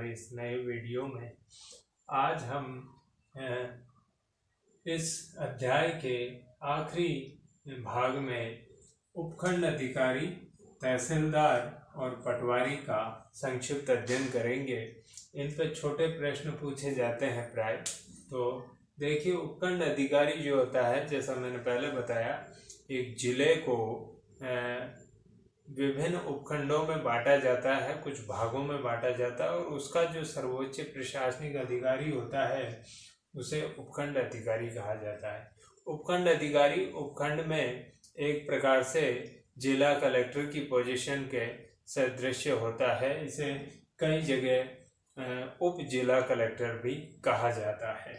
हमारे इस नए वीडियो में। आज हम इस अध्याय के आखिरी भाग में उपखंड अधिकारी, तहसीलदार और पटवारी का संक्षिप्त अध्ययन करेंगे। इन पर छोटे प्रश्न पूछे जाते हैं प्राय। तो देखिए, उपखंड अधिकारी जो होता है, जैसा मैंने पहले बताया, एक जिले को विभिन्न उपखंडों में बांटा जाता है, कुछ भागों में बांटा जाता है, और उसका जो सर्वोच्च प्रशासनिक अधिकारी होता है उसे उपखंड अधिकारी कहा जाता है। उपखंड अधिकारी उपखंड में एक प्रकार से जिला कलेक्टर की पोजीशन के सदृश होता है। इसे कई जगह उप जिला कलेक्टर भी कहा जाता है।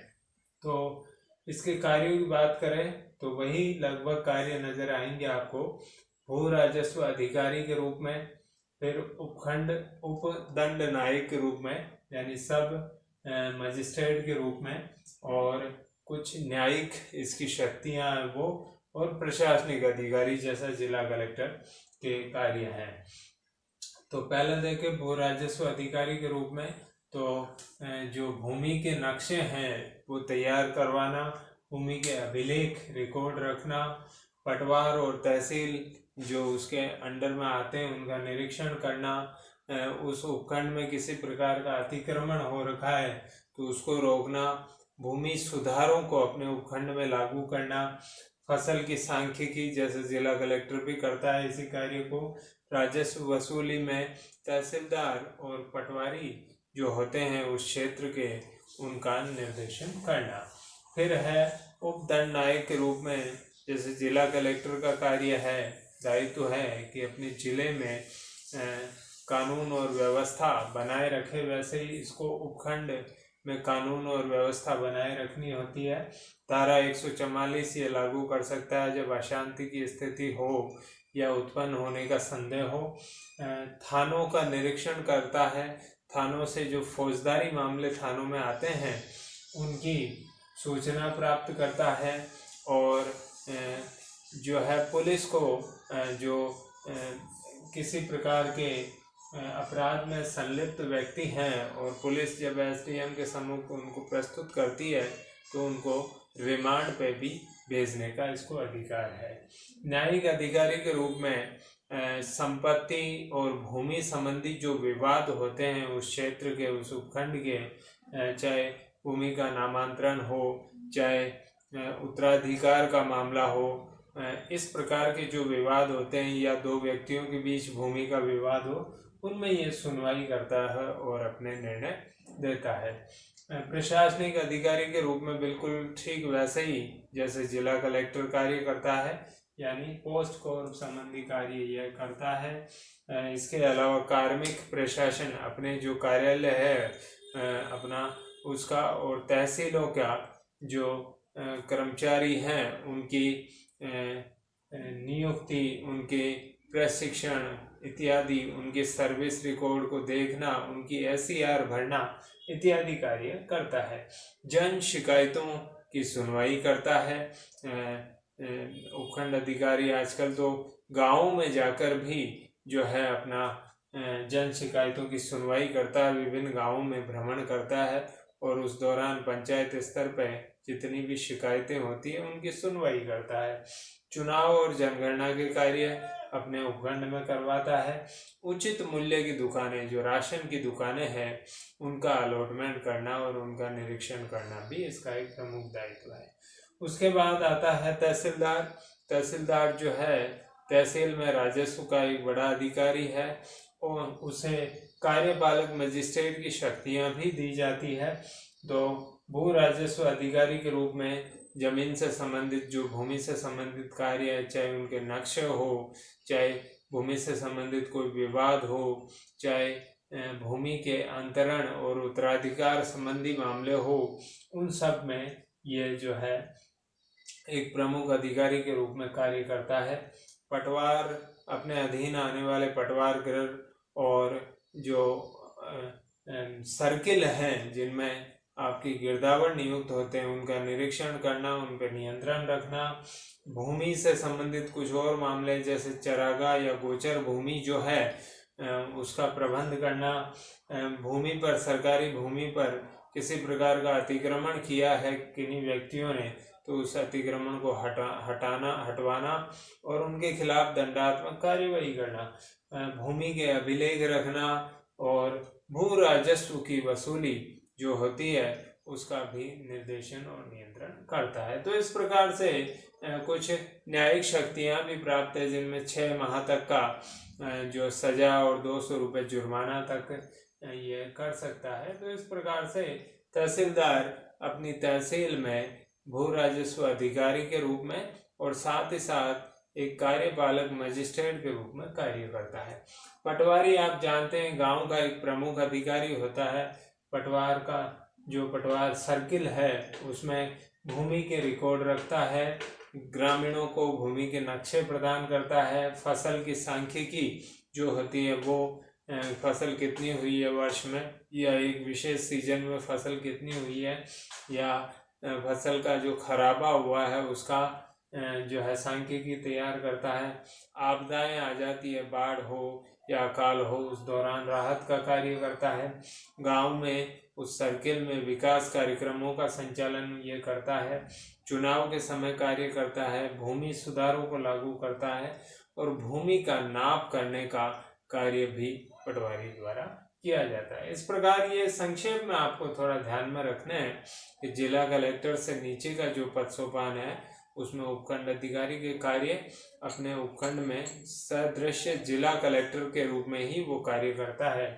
तो इसके कार्यों की बात करें तो वही लगभग कार्य नजर आएंगे आपको। भू राजस्व अधिकारी के रूप में, फिर उपखंड उपदंड नायक के रूप में, यानी सब मजिस्ट्रेट के रूप में, और कुछ न्यायिक इसकी शक्तियां हैं वो, और प्रशासनिक अधिकारी जैसा जिला कलेक्टर के कार्य हैं। तो पहले देखें भू राजस्व अधिकारी के रूप में, तो जो भूमि के नक्शे हैं वो तैयार करवाना, भूमि के अभिलेख रिकॉर्ड रखना, पटवार और तहसील जो उसके अंडर में आते हैं उनका निरीक्षण करना, उस उपखंड में किसी प्रकार का अतिक्रमण हो रखा है तो उसको रोकना, भूमि सुधारों को अपने उपखंड में लागू करना, फसल की सांख्यिकी जैसे जिला कलेक्टर भी करता है इसी कार्य को, राजस्व वसूली में तहसीलदार और पटवारी जो होते हैं उस क्षेत्र के, उनका निर्देशन करना। फिर है उपदंड नायक के रूप में, जैसे जिला कलेक्टर का कार्य है, दायित्व है कि अपने जिले में कानून और व्यवस्था बनाए रखे, वैसे ही इसको उपखंड में कानून और व्यवस्था बनाए रखनी होती है। धारा 144 ये लागू कर सकता है जब अशांति की स्थिति हो या उत्पन्न होने का संदेह हो। थानों का निरीक्षण करता है, थानों से जो फौजदारी मामले थानों में आते हैं उनकी सूचना प्राप्त करता है, और जो है पुलिस को जो किसी प्रकार के अपराध में संलिप्त व्यक्ति हैं और पुलिस जब एसडीएम के सम्मुख उनको प्रस्तुत करती है तो उनको रिमांड पे भी भेजने का इसको अधिकार है। न्यायिक अधिकारी के रूप में संपत्ति और भूमि संबंधी जो विवाद होते हैं उस क्षेत्र के, उस उपखंड के, चाहे भूमि का नामांतरण हो, चाहे उत्तराधिकार का मामला हो, इस प्रकार के जो विवाद होते हैं या दो व्यक्तियों के बीच भूमि का विवाद हो, उनमें ये सुनवाई करता है और अपने निर्णय देता है। प्रशासनिक अधिकारी के रूप में बिल्कुल ठीक वैसे ही जैसे जिला कलेक्टर कार्य करता है, यानी पोस्ट कोर्प संबंधी कार्य यह करता है। इसके अलावा कार्मिक प्रशासन अपने जो कार्यालय है अपना उसका, और तहसीलों का जो कर्मचारी हैं उनकी नियुक्ति, उनके प्रशिक्षण इत्यादि, उनके सर्विस रिकॉर्ड को देखना, उनकी एसईआर भरना इत्यादि कार्य करता है। जन शिकायतों की सुनवाई करता है। उपखंड अधिकारी आजकल तो गांवों में जाकर भी जो है अपना जन शिकायतों की सुनवाई करता है, विभिन्न गांवों में भ्रमण करता है और उस दौरान पंचायत स्तर पर जितनी भी शिकायतें होती है उनकी सुनवाई करता है। चुनाव और जनगणना के कार्य अपने उपखंड में करवाता है। उचित मूल्य की दुकानें, जो राशन की दुकानें हैं, उनका अलॉटमेंट करना और उनका निरीक्षण करना भी इसका एक प्रमुख दायित्व है। उसके बाद आता है तहसीलदार। तहसीलदार जो है तहसील में राजस्व का एक बड़ा अधिकारी है और उसे कार्यपालक मजिस्ट्रेट की शक्तियां भी दी जाती है। तो भू राजस्व अधिकारी के रूप में जमीन से संबंधित, जो भूमि से संबंधित कार्य है, चाहे उनके नक्शे हो, चाहे भूमि से संबंधित कोई विवाद हो, चाहे भूमि के अंतरण और उत्तराधिकार संबंधी मामले हो, उन सब में ये जो है एक प्रमुख अधिकारी के रूप में कार्य करता है। पटवार, अपने अधीन आने वाले पटवार गृह और जो सर्किल हैं जिनमें आपकी गिरदावर नियुक्त होते हैं, उनका निरीक्षण करना, उन पर नियंत्रण रखना। भूमि से संबंधित कुछ और मामले जैसे चरागाह या गोचर भूमि जो है उसका प्रबंध करना, भूमि पर, सरकारी भूमि पर किसी प्रकार का अतिक्रमण किया है किन्हीं व्यक्तियों ने, तो उस अतिक्रमण को हटवाना और उनके खिलाफ दंडात्मक कार्यवाही करना, भूमि के अभिलेख रखना और भू राजस्व की वसूली जो होती है उसका भी निर्देशन और नियंत्रण करता है। तो इस प्रकार से कुछ न्यायिक शक्तियां भी प्राप्त है, जिनमें 6 माह तक का जो सजा और 200 रुपये जुर्माना तक ये कर सकता है। तो इस प्रकार से तहसीलदार अपनी तहसील में भू राजस्व अधिकारी के रूप में और साथ ही साथ एक कार्यपालक मजिस्ट्रेट के रूप में कार्य करता है। पटवारी आप जानते हैं गांव का एक प्रमुख अधिकारी होता है। पटवार का जो पटवार सर्किल है उसमें भूमि के रिकॉर्ड रखता है, ग्रामीणों को भूमि के नक्शे प्रदान करता है, फसल की सांख्यिकी जो होती है वो फसल कितनी हुई है वर्ष में या एक विशेष सीजन में फसल कितनी हुई है, या फसल का जो खराबा हुआ है उसका जो है सांख्यिकी तैयार करता है। आपदाएं आ जाती है, बाढ़ हो या अकाल हो, उस दौरान राहत का कार्य करता है। गांव में उस सर्किल में विकास कार्यक्रमों का संचालन ये करता है, चुनाव के समय कार्य करता है, भूमि सुधारों को लागू करता है और भूमि का नाप करने का कार्य भी पटवारी द्वारा किया जाता है। इस प्रकार ये संक्षेप में आपको थोड़ा ध्यान में रखना है कि जिला कलेक्टर से नीचे का जो पद सोपान है उसमें उपखंड अधिकारी के कार्य अपने उपखंड में सदृश जिला कलेक्टर के रूप में ही वो कार्य करता है।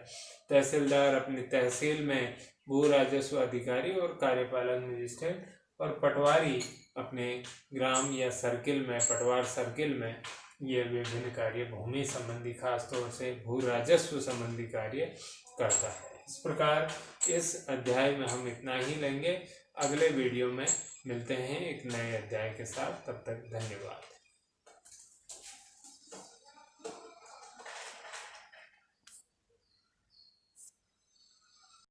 तहसीलदार अपनी तहसील में भू राजस्व अधिकारी और कार्यपालक मजिस्ट्रेट, और पटवारी अपने ग्राम या सर्किल में, पटवार सर्किल में ये विभिन्न कार्य भूमि संबंधी खासतौर से भू राजस्व संबंधी कार्य करता है। इस प्रकार इस अध्याय में हम इतना ही लेंगे। अगले वीडियो में मिलते हैं एक नए अध्याय के साथ। तब तक धन्यवाद।